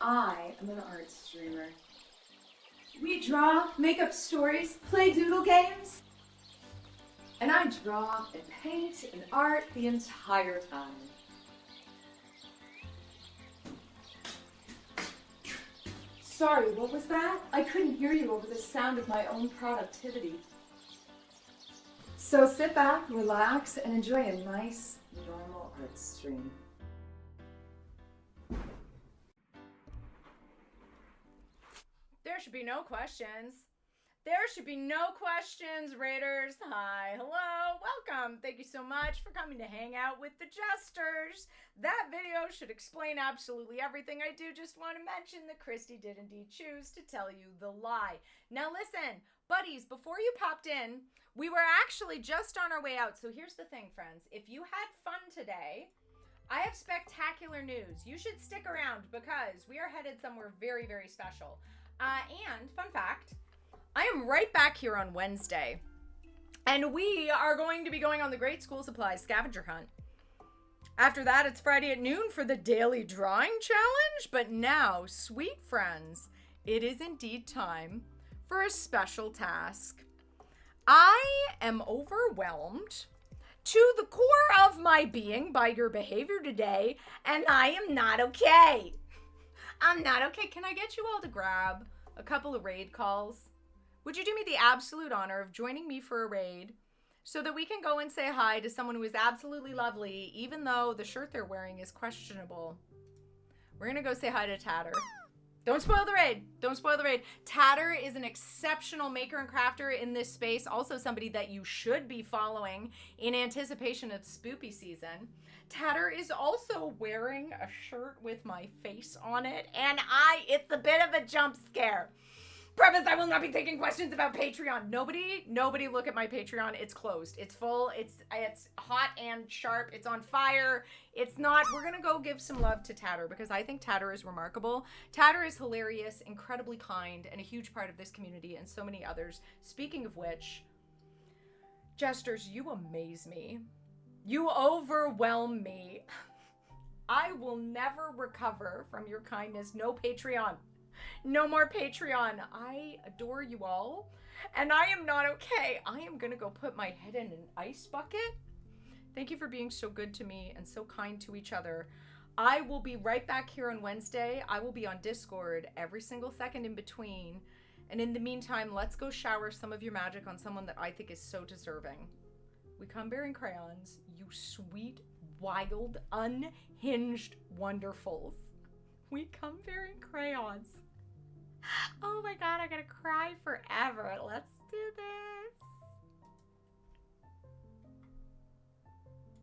I am an art streamer. We draw, make up stories, play doodle games. And I draw and paint and art the entire time. Sorry, what was that? I couldn't hear you over the sound of my own productivity. So sit back, relax, and enjoy a nice, normal art stream. There should be no questions. There should be no questions, Raiders. Hi, hello, welcome. Thank you so much for coming to hang out with the Jesters. That video should explain absolutely everything. I do just want to mention that Christy did indeed choose to tell you the lie. Now listen, buddies, before you popped in, we were actually just on our way out. So here's the thing, friends. If you had fun today, I have spectacular news. You should stick around because we are headed somewhere very, very special. And fun fact, I am right back here on Wednesday, and we are going to be going on the Great School Supplies Scavenger Hunt. After that, it's Friday at noon for the Daily Drawing Challenge, but now, sweet friends, it is indeed time for a special task. I am overwhelmed to the core of my being by your behavior today, and I am not okay. I'm not okay. Can I get you all to grab a couple of raid calls? Would you do me the absolute honor of joining me for a raid so that we can go and say hi to someone who is absolutely lovely, even though the shirt they're wearing is questionable? We're going to go say hi to Tatter. Don't spoil the raid. Don't spoil the raid. Tatter is an exceptional maker and crafter in this space. Also somebody that you should be following in anticipation of spoopy season. Tatter is also wearing a shirt with my face on it, and it's a bit of a jump scare. Premise, I will not be taking questions about Patreon. Nobody look at my Patreon. It's closed. It's full. It's hot and sharp. It's on fire. It's not. We're going to go give some love to Tatter because I think Tatter is remarkable. Tatter is hilarious, incredibly kind, and a huge part of this community and so many others. Speaking of which, Jesters, you amaze me. You overwhelm me. I will never recover from your kindness. No Patreon. No more Patreon. I adore you all, and I am not okay. I am gonna go put my head in an ice bucket. Thank you for being so good to me and so kind to each other. I will be right back here on Wednesday. I will be on Discord every single second in between. And in the meantime, let's go shower some of your magic on someone that I think is so deserving. We come bearing crayons, you sweet, wild, unhinged wonderfuls. We come bearing crayons. Oh my god, I'm gonna cry forever.